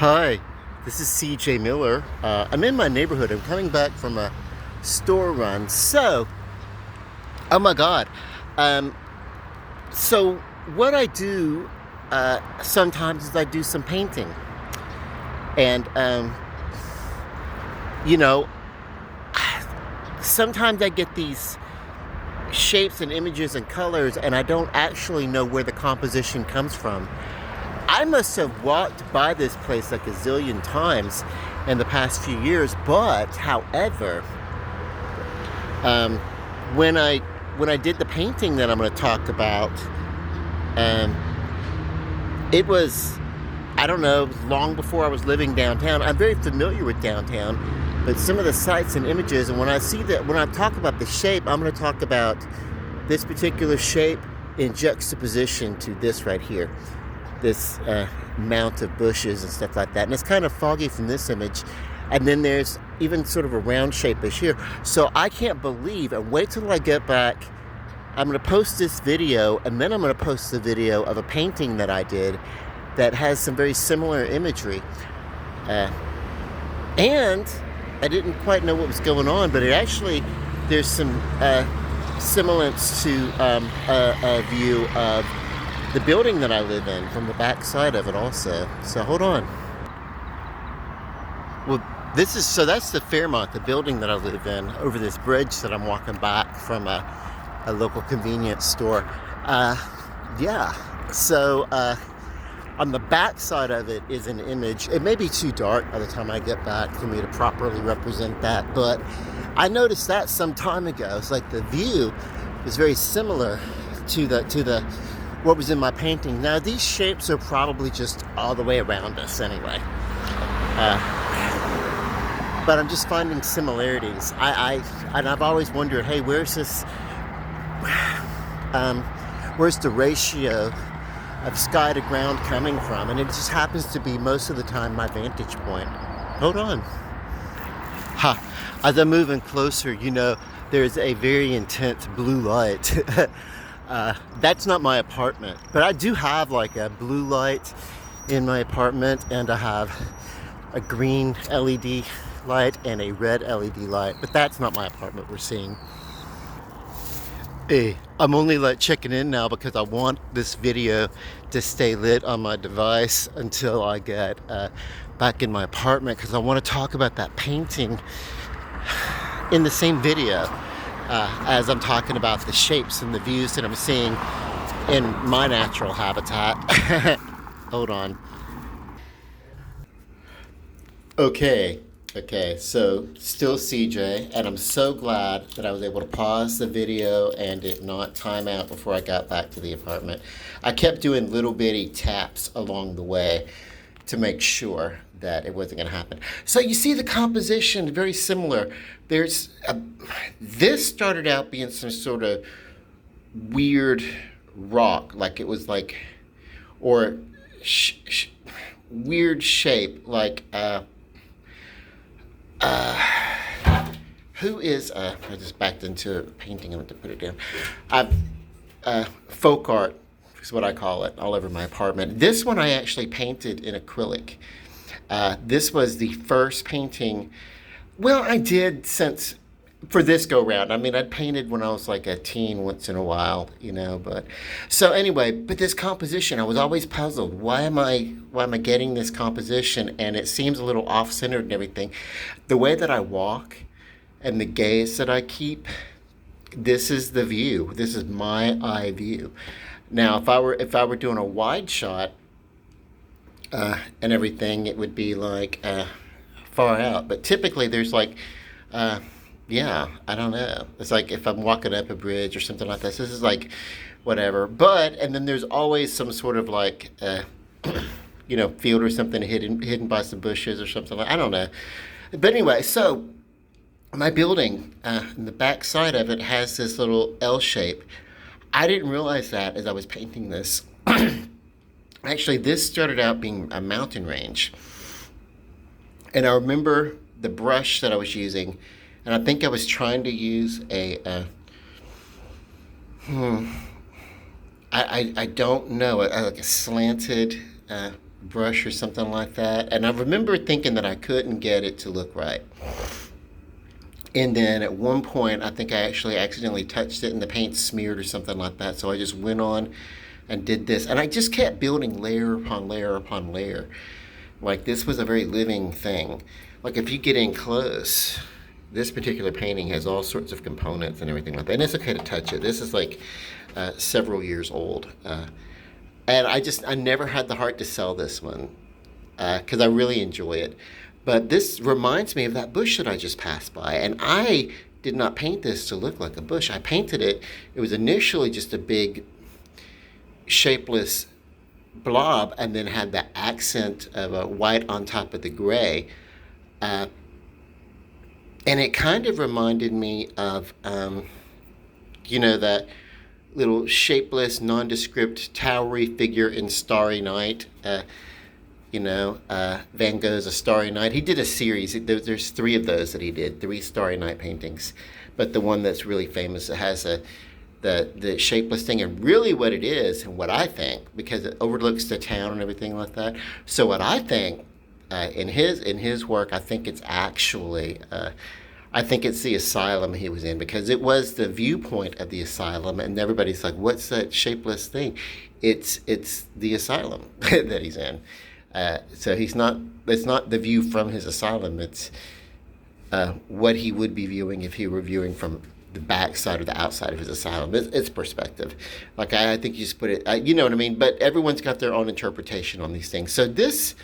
Hi, this is CJ Miller. I'm in my neighborhood. I'm coming back from a store run. Oh my God. Um, so, what I do sometimes is I do some painting. And, you know, sometimes I get these shapes and images and colors, and I don't actually know where the composition comes from. I must have walked by this place like a zillion times in the past few years, but however, um, when I did the painting that I'm going to talk about, um, it was, I don't know, long before I was living downtown. I'm very familiar with downtown, but some of the sights and images, and when I talk about the shape, I'm going to talk about this particular shape in juxtaposition to this right here. This mount of bushes and stuff like that. And it's kind of foggy from this image. And then there's even sort of a round shape-ish here. So I can't believe, and wait till I get back, I'm going to post this video, and then I'm going to post the video of a painting that I did that has some very similar imagery. And I didn't quite know what was going on, but there's some semblance to a view of the building that I live in from the back side of it also. So hold on. Well, that's the Fairmont, the building that I live in, over this bridge that I'm walking back from a local convenience store. Yeah. So on the back side of it is an image. It may be too dark by the time I get back for me to properly represent that, but I noticed that some time ago. It's like the view is very similar to the what was in my painting. Now, these shapes are probably just all the way around us anyway. But I'm just finding similarities. I've always wondered, hey, where's the ratio of sky to ground coming from? And it just happens to be most of the time my vantage point. Hold on. As I'm moving closer, there's a very intense blue light. That's not my apartment, but I do have like a blue light in my apartment, and I have a green LED light and a red LED light, but that's not my apartment we're seeing. Hey, I'm only checking in now because I want this video to stay lit on my device until I get back in my apartment, because I want to talk about that painting in the same video. As I'm talking about the shapes and the views that I'm seeing in my natural habitat. Hold on. Okay, so still CJ, and I'm so glad that I was able to pause the video and it not time out before I got back to the apartment. I kept doing little bitty taps along the way to make sure that it wasn't going to happen. So you see the composition, very similar. This started out being some sort of weird rock, like it was like, or weird shape, like, who is, I just backed into a painting, I went to put it down. Folk art is what I call it, all over my apartment. This one I actually painted in acrylic. This was the first painting, well, I did since, for this go round. I mean, I'd painted when I was like a teen once in a while, but, so anyway, but this composition, I was always puzzled. Why am I getting this composition? And it seems a little off-centered and everything. The way that I walk and the gaze that I keep, this is the view. This is my eye view. Now, if I were doing a wide shot, and everything, it would be like far out. But typically there's like, I don't know. It's like if I'm walking up a bridge or something like this is like whatever. And then there's always some sort of like, field or something hidden by some bushes or something like, I don't know. But anyway, so my building, the back side of it has this little L shape. I didn't realize that as I was painting this. Actually, this started out being a mountain range. And I remember the brush that I was using, and I think I was trying to use I don't know, like a slanted brush or something like that. And I remember thinking that I couldn't get it to look right. And then at one point, I think I actually accidentally touched it and the paint smeared or something like that. So I just went on and did this. And I just kept building layer upon layer upon layer. Like this was a very living thing. Like if you get in close, this particular painting has all sorts of components and everything like that. And it's okay to touch it. This is like several years old. And I never had the heart to sell this one because I really enjoy it. But this reminds me of that bush that I just passed by. And I did not paint this to look like a bush. I painted it. It was initially just a big, shapeless blob, and then had the accent of a white on top of the gray. Uh, and it kind of reminded me of, that little shapeless, nondescript, towery figure in Starry Night. Van Gogh's A Starry Night. He did a series. There's three of those that he did, three Starry Night paintings. But the one that's really famous, it has the shapeless thing, and really what it is, and what I think, because it overlooks the town and everything like that. So what I think in his work, I think it's actually. I think it's the asylum he was in, because it was the viewpoint of the asylum, and everybody's like, "What's that shapeless thing?" It's the asylum that he's in. So he's not. It's not the view from his asylum. It's what he would be viewing if he were viewing from the backside or the outside of his asylum. It's perspective. Like I think you just put it. You know what I mean? But everyone's got their own interpretation on these things. So this.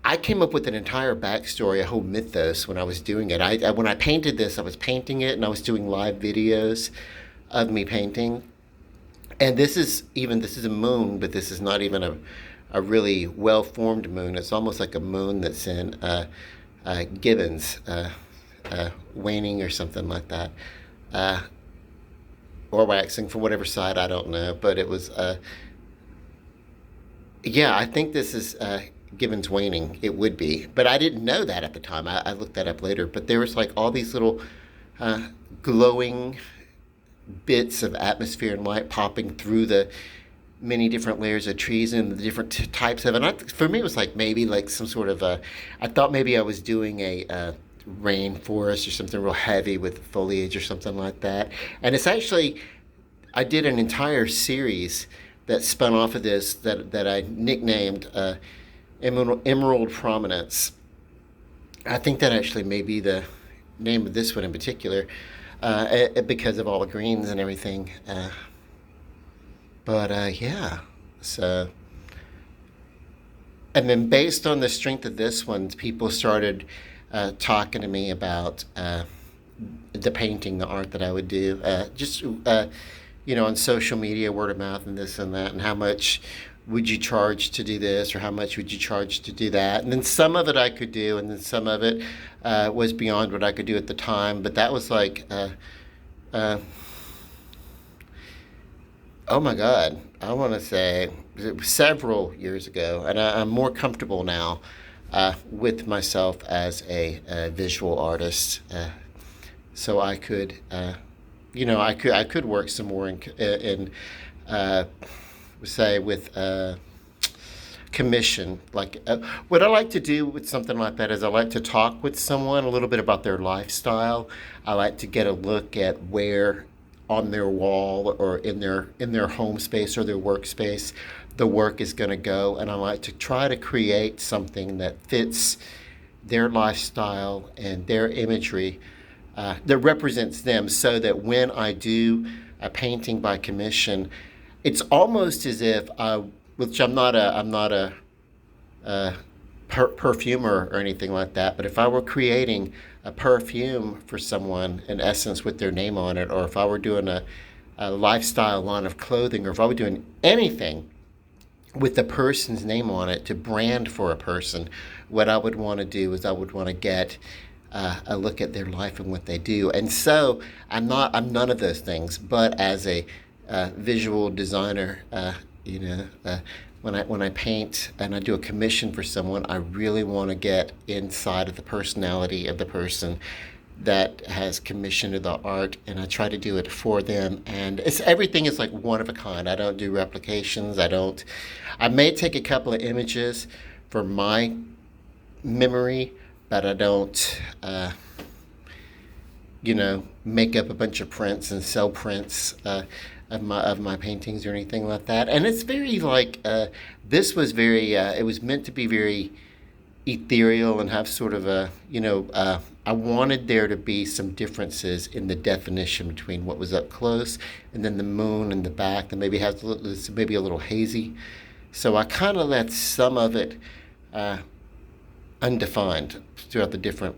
I came up with an entire backstory, a whole mythos when I was doing it. When I painted this, I was painting it and I was doing live videos of me painting. And this is a moon, but this is not even a really well-formed moon. It's almost like a moon that's in Gibbons, waning or something like that. Or waxing from whatever side, I don't know. But it was, I think this is Gibbons waning. It would be. But I didn't know that at the time. I looked that up later. But there was like all these little glowing bits of atmosphere and light popping through the many different layers of trees and the different types of. And for me, it was like maybe like some sort of I thought maybe I was doing a rainforest or something real heavy with foliage or something like that. And it's actually, I did an entire series that spun off of this that I nicknamed Emerald Prominence. I think that actually may be the name of this one in particular, because of all the greens and everything. So, and then based on the strength of this one, people started talking to me about the painting, the art that I would do, on social media, word of mouth, and this and that, and how much would you charge to do this, or how much would you charge to do that? And then some of it I could do, and then some of it was beyond what I could do at the time. But that was like, oh my God, I want to say several years ago, and I'm more comfortable now with myself as a visual artist, so I could, I could work some more in say with commission. Like what I like to do with something like that is I like to talk with someone a little bit about their lifestyle. I like to get a look at where on their wall or in their home space or their workspace the work is going to go, and I like to try to create something that fits their lifestyle and their imagery, that represents them, so that when I do a painting by commission, it's almost as if which I'm not a perfumer or anything like that, but if I were creating a perfume for someone, in essence, with their name on it, or if I were doing a lifestyle line of clothing, or if I were doing anything with the person's name on it to brand for a person, what I would want to do is I would want to get a look at their life and what they do. And so I'm none of those things, but as a visual designer, when I paint and I do a commission for someone, I really want to get inside of the personality of the person that has commissioned the art, and I try to do it for them. And everything is like one of a kind. I don't do replications. I may take a couple of images for my memory, but I don't, make up a bunch of prints and sell prints of my paintings or anything like that. And it's very like this was very. It was meant to be very ethereal and have sort of a I wanted there to be some differences in the definition between what was up close and then the moon in the back that maybe has maybe a little hazy. So I kind of left some of it uh, undefined throughout the different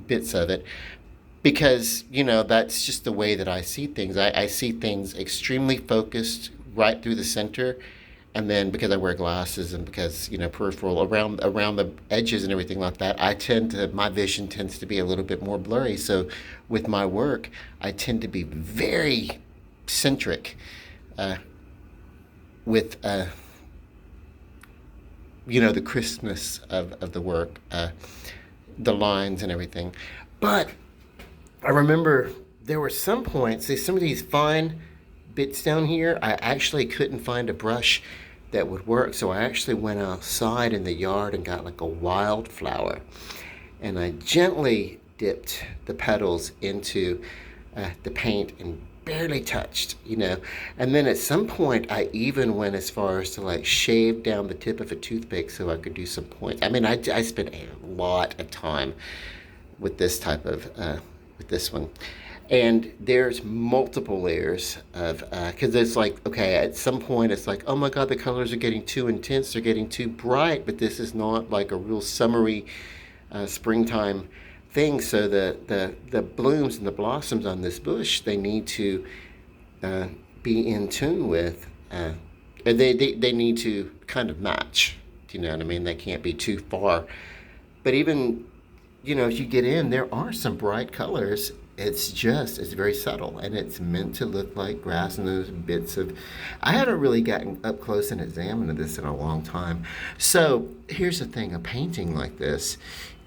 bits of it because that's just the way that I see things. I see things extremely focused right through the center, and then because I wear glasses and because peripheral around the edges and everything like that, my vision tends to be a little bit more blurry. So with my work, I tend to be very centric uh, with the crispness of the work, the lines and everything. But I remember there were some points, some of these fine bits down here, I actually couldn't find a brush that would work. So I actually went outside in the yard and got like a wildflower. And I gently dipped the petals into the paint and barely touched. And then at some point, I even went as far as to like shave down the tip of a toothpick so I could do some points. I mean, I spent a lot of time with this type of, with this one. And there's multiple layers of, because it's like, okay, at some point it's like, oh my God, the colors are getting too intense, they're getting too bright, but this is not like a real summery springtime thing. So the blooms and the blossoms on this bush, they need to be in tune with, they need to kind of match. Do you know what I mean? They can't be too far. But even, if you get in, there are some bright colors. It's very subtle, and it's meant to look like grass and those bits of. I haven't really gotten up close and examined this in a long time. So here's the thing: a painting like this,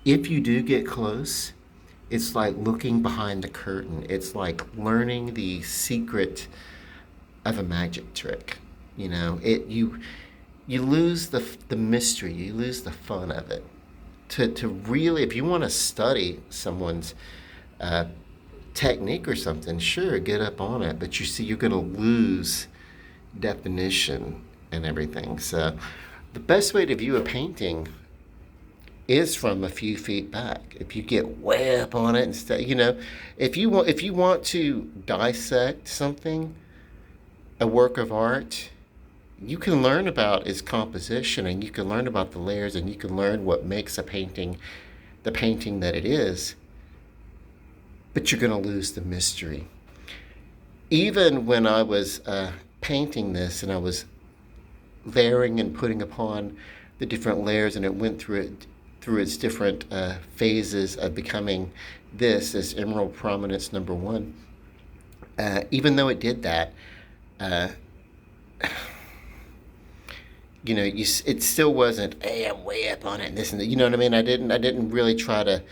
if you do get close, it's like looking behind the curtain. It's like learning the secret of a magic trick. You lose the mystery, you lose the fun of it. To really, if you want to study someone's uh, technique or something, sure, get up on it, but you're going to lose definition and everything. So the best way to view a painting is from a few feet back. If you get way up on it instead, if you want to dissect something, a work of art, you can learn about its composition, and you can learn about the layers, and you can learn what makes a painting the painting that it is, but you're going to lose the mystery. Even when I was painting this and I was layering and putting upon the different layers, and it went through its different phases of becoming this Emerald Prominence number 1, even though it did that, it still wasn't, hey, I'm way up on it and this and that. You know what I mean? I didn't really try to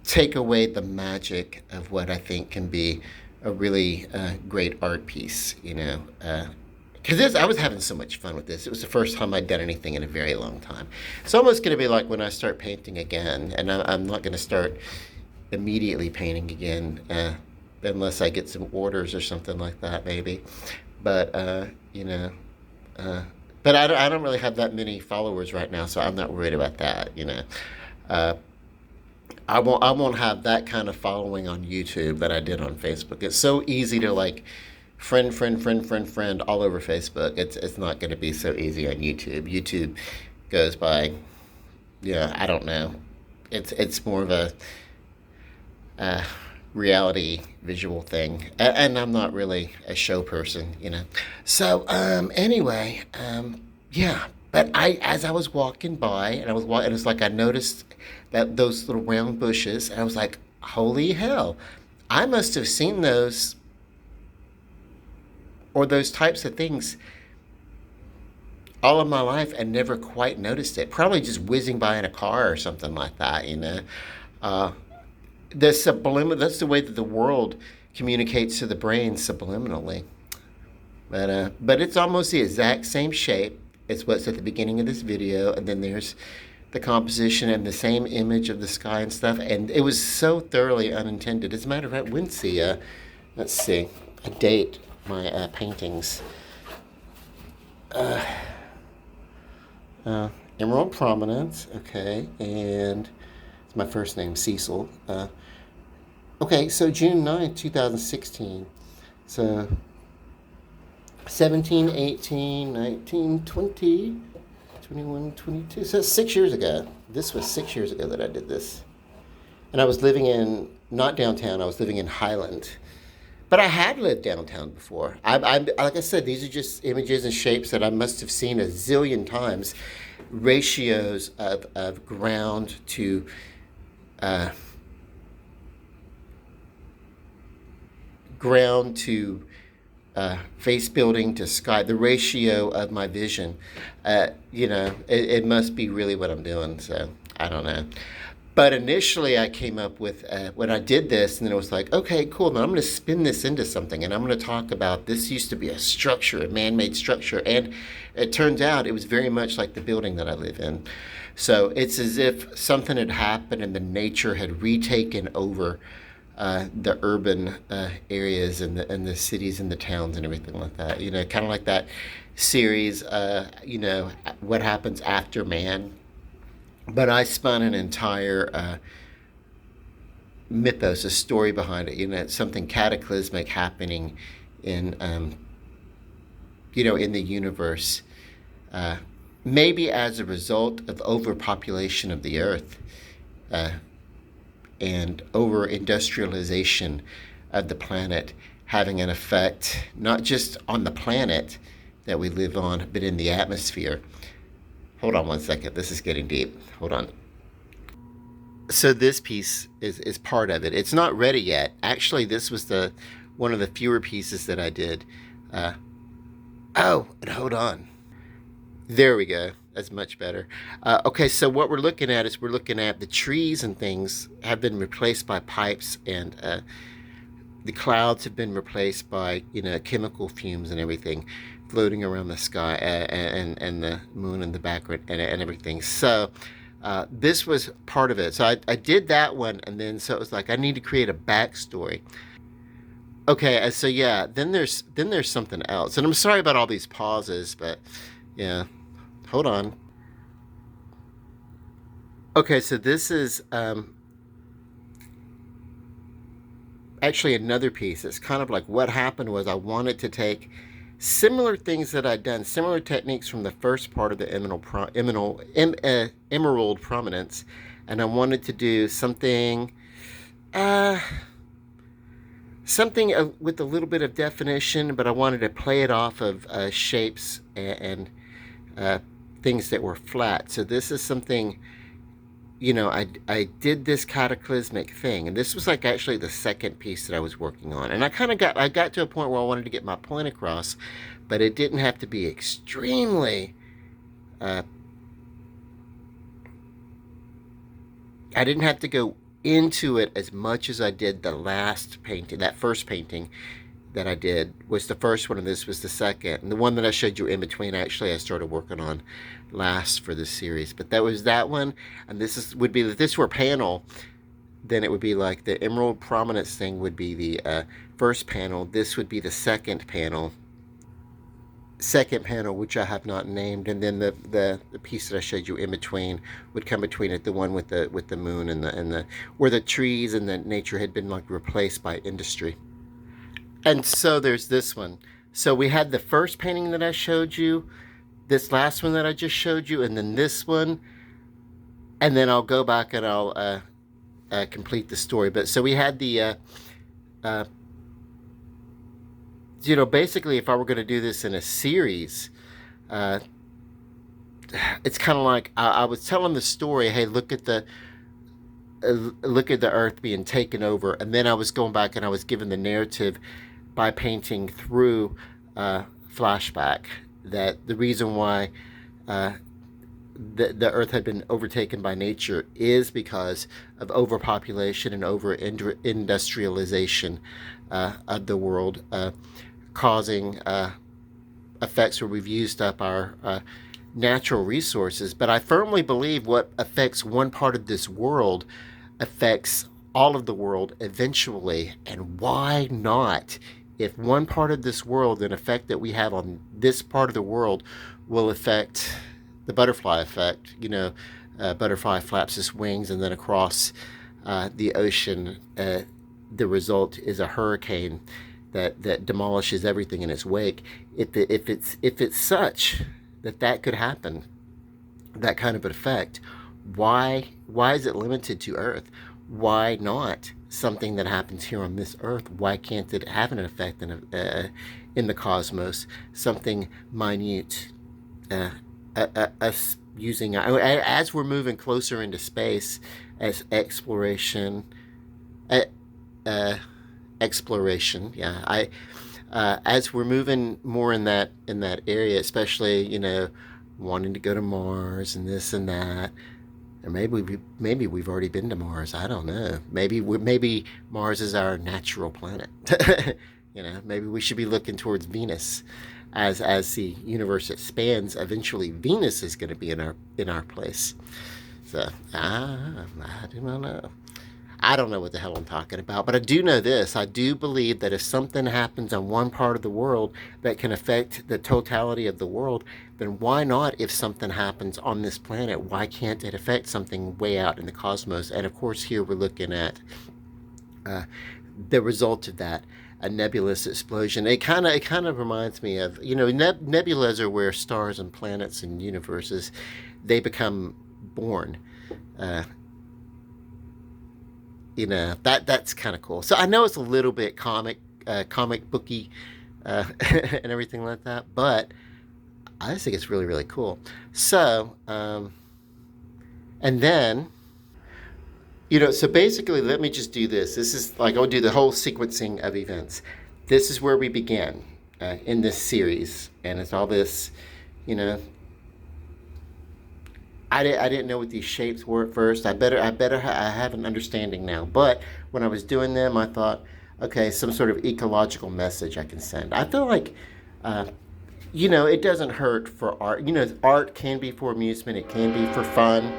take away the magic of what I think can be a really great art piece. Because I was having so much fun with this. It was the first time I'd done anything in a very long time. It's almost going to be like when I start painting again, and I'm not going to start immediately painting again unless I get some orders or something like that, maybe. But but I don't really have that many followers right now, so I'm not worried about that. I won't have that kind of following on YouTube that I did on Facebook. It's so easy to like friend all over Facebook. It's not going to be so easy on YouTube. YouTube goes by, I don't know. It's more of a reality visual thing, and I'm not really a show person. So anyway, yeah. But as I was walking by, and it was like I noticed that those little round bushes, and I was like, holy hell, I must have seen those or those types of things all of my life and never quite noticed it. Probably just whizzing by in a car or something like that. The subliminal, that's the way that the world communicates to the brain subliminally. But it's almost the exact same shape, It's what's at the beginning of this video, and then there's the composition and the same image of the sky and stuff. And it was so thoroughly unintended. As a matter of fact, let's see, I date my paintings. Emerald Prominence, okay, and it's my first name, Cecil. Okay, so June 9th, 2016. So 17, 18, 19, 20, 21, 22. So that's 6 years ago. This was 6 years ago that I did this. And I was living in, not downtown, I was living in Highland. But I had lived downtown before. Like I said, these are just images and shapes that I must have seen a zillion times. Ratios of ground to face building to sky, the ratio of my vision, it must be really what I'm doing. So I don't know. But initially I came up with, when I did this, and then it was like, okay, cool, now I'm going to spin this into something, and I'm going to talk about this used to be a structure, a man-made structure, and it turns out it was very much like the building that I live in. So it's as if something had happened and the nature had retaken over the urban areas and the cities and the towns and everything like that. Kind of like that series, What Happens After Man. But I spun an entire mythos, a story behind it. Something cataclysmic happening in, in the universe. Maybe as a result of overpopulation of the earth and over-industrialization of the planet having an effect not just on the planet that we live on, but in the atmosphere. Hold on one second. This is getting deep. Hold on. So this piece is part of it. It's not ready yet. Actually, this was one of the fewer pieces that I did. And hold on. There we go. That's much better. Okay, so what we're looking at is the trees and things have been replaced by pipes, and the clouds have been replaced by chemical fumes and everything floating around the sky, and the moon in the background and everything. So this was part of it. So I did that one, and then so it was like I need to create a backstory. Okay, so yeah, then there's something else, and I'm sorry about all these pauses, but yeah, hold on. Okay, so this is actually another piece. It's kind of like what happened was I wanted to take similar things that I'd done, similar techniques from the first part of the Emerald Prominence, and I wanted to do something with a little bit of definition, but I wanted to play it off of shapes and things that were flat. So this is something, I did this cataclysmic thing, and this was like actually the second piece that I was working on, and I got to a point where I wanted to get my point across, but it didn't have to be extremely I didn't have to go into it as much as I did the last painting. That first painting that I did was the first one, and this was the second. And the one that I showed you in between, actually, I started working on last for this series. But that was that one, and this would be, if this were a panel, then it would be like the Emerald Prominence thing would be the first panel. This would be the second panel, which I have not named, and then the piece that I showed you in between would come between it, the one with the moon and the where the trees and the nature had been like replaced by industry. And so there's this one. So we had the first painting that I showed you, this last one that I just showed you, and then this one, and then I'll go back and I'll complete the story. But so we had the basically, if I were going to do this in a series, it's kind of like I was telling the story. Hey, look at the earth being taken over, and then I was going back and I was given the narrative by painting through flashback that the reason why the earth had been overtaken by nature is because of overpopulation and over-industrialization of the world, causing effects where we've used up our natural resources, but I firmly believe what affects one part of this world affects all of the world eventually. And why not? If one part of this world, an effect that we have on this part of the world, will affect the butterfly effect, butterfly flaps its wings and then across the ocean, the result is a hurricane that demolishes everything in its wake. If it's such that could happen, that kind of an effect, why is it limited to Earth? Why not something that happens here on this Earth? Why can't it have an effect in the cosmos? Something minute. Us using, as we're moving closer into space, as exploration. Yeah, as we're moving more in that area, especially wanting to go to Mars and this and that. Or maybe we've already been to Mars. I don't know. Maybe Mars is our natural planet. Maybe we should be looking towards Venus. As the universe expands, eventually Venus is going to be in our place. So I do not know. I don't know what the hell I'm talking about, but I do know this. I do believe that if something happens on one part of the world that can affect the totality of the world, then why not, if something happens on this planet, why can't it affect something way out in the cosmos? And of course, here we're looking at the result of that, a nebulous explosion. It kind of reminds me of, nebulas are where stars and planets and universes, they become born. That's kind of cool. So I know it's a little bit comic booky and everything like that, but I just think it's really, really cool. So and then so basically, let me just do this. This is like, I'll do the whole sequencing of events. This is where we began in this series, and it's all this, I didn't know what these shapes were at first. I have an understanding now. But when I was doing them, I thought, okay, some sort of ecological message I can send. I feel like, it doesn't hurt for art. Art can be for amusement. It can be for fun.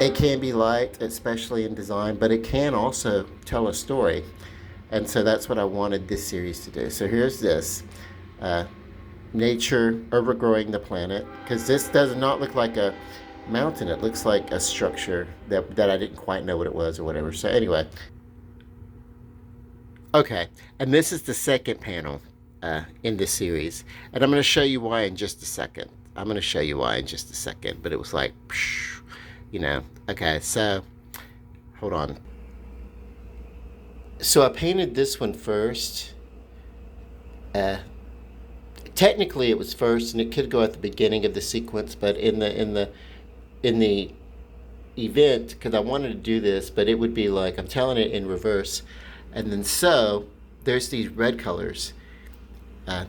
It can be light, especially in design, but it can also tell a story. And so that's what I wanted this series to do. So here's this. Nature overgrowing the planet, because this does not look like a mountain. It looks like a structure that I didn't quite know what it was or whatever. So anyway, okay, and this is the second panel in this series, and I'm going to show you why in just a second. But it was like, okay, so hold on. So I painted this one first. Technically it was first, and it could go at the beginning of the sequence, but in the event, because I wanted to do this, but it would be like I'm telling it in reverse. And then so there's these red colors,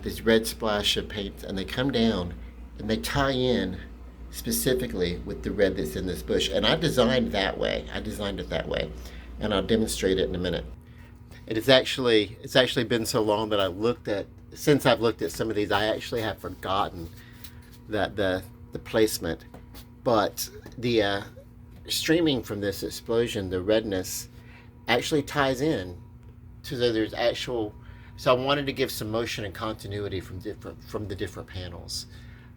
this red splash of paint, and they come down and they tie in specifically with the red that's in this bush. And I designed it that way, and I'll demonstrate it in a minute. It's actually been so long that since I've looked at some of these, I actually have forgotten that the placement. But the streaming from this explosion, the redness, actually ties in to there's actual. So I wanted to give some motion and continuity from the different panels,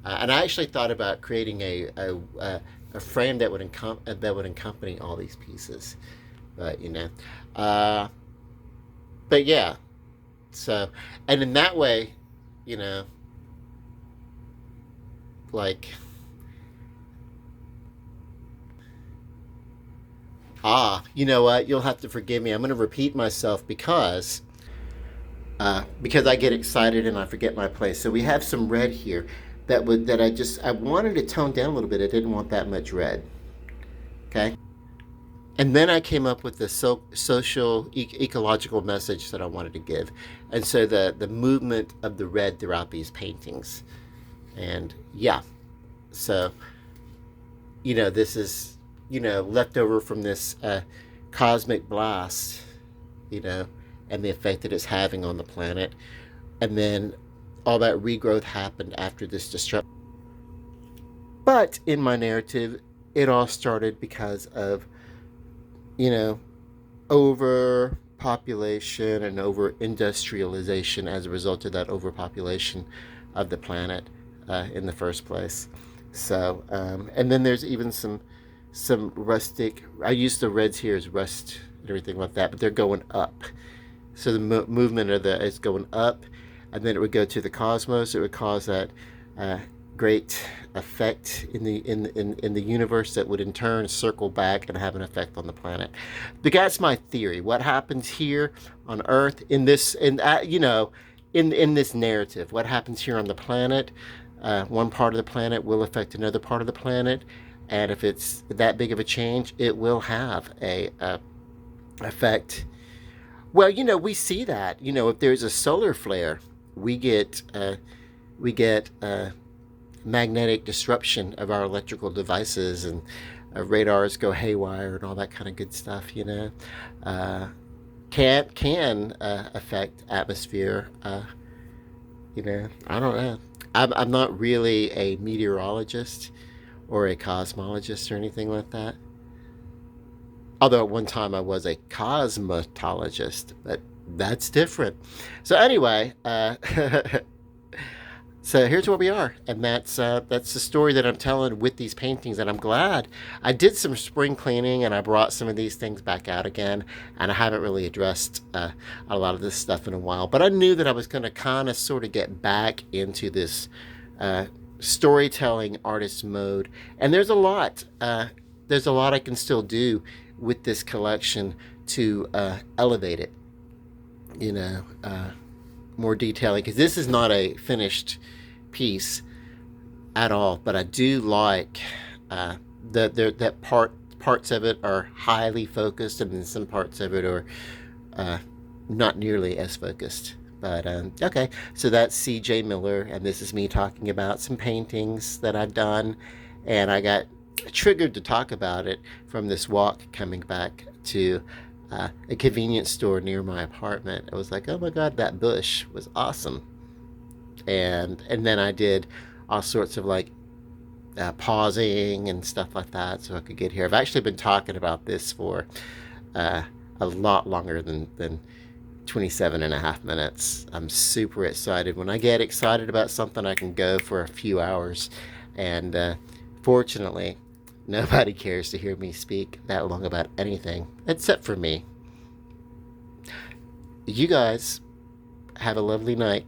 and I actually thought about creating a frame that would accompany all these pieces, but but yeah. So, and in that way, like, you know what? You'll have to forgive me. I'm going to repeat myself because I get excited and I forget my place. So we have some red here that I wanted to tone down a little bit. I didn't want that much red. Okay. And then I came up with the social ecological message that I wanted to give. And so the movement of the red throughout these paintings. And yeah, so, this is, left over from this cosmic blast, and the effect that it's having on the planet. And then all that regrowth happened after this destruction. But in my narrative, it all started because of, you know, overpopulation and over industrialization as a result of that overpopulation of the planet in the first place. So, and then there's even some rustic. I use the reds here as rust and everything like that, but they're going up. So the movement of the is going up, and then it would go to the cosmos. It would cause that uh, great effect in the universe that would in turn circle back and have an effect on the planet. But that's my theory. What happens here on Earth in this in this narrative? What happens here on the planet? One part of the planet will affect another part of the planet, and if it's that big of a change, it will have a effect. Well, we see that. If there's a solar flare, we get magnetic disruption of our electrical devices, and radars go haywire and all that kind of good stuff. Can affect atmosphere. I don't know. I'm not really a meteorologist or a cosmologist or anything like that. Although at one time I was a cosmetologist, but that's different. So anyway, so here's where we are, and that's the story that I'm telling with these paintings. And I'm glad I did some spring cleaning, and I brought some of these things back out again. And I haven't really addressed a lot of this stuff in a while, but I knew that I was going to kind of sort of get back into this storytelling artist mode. And there's a lot. There's a lot I can still do with this collection to elevate it. More detailing, because this is not a finished piece at all. But I do like that parts of it are highly focused, and then some parts of it are not nearly as focused. But okay, so that's C.J. Miller, and this is me talking about some paintings that I've done, and I got triggered to talk about it from this walk coming back to a convenience store near my apartment. I was like, oh my god, that bush was awesome. And then I did all sorts of like pausing and stuff like that so I could get here. I've actually been talking about this for a lot longer than 27 and a half minutes. I'm super excited. When I get excited about something, I can go for a few hours. And fortunately, nobody cares to hear me speak that long about anything, except for me. You guys have a lovely night.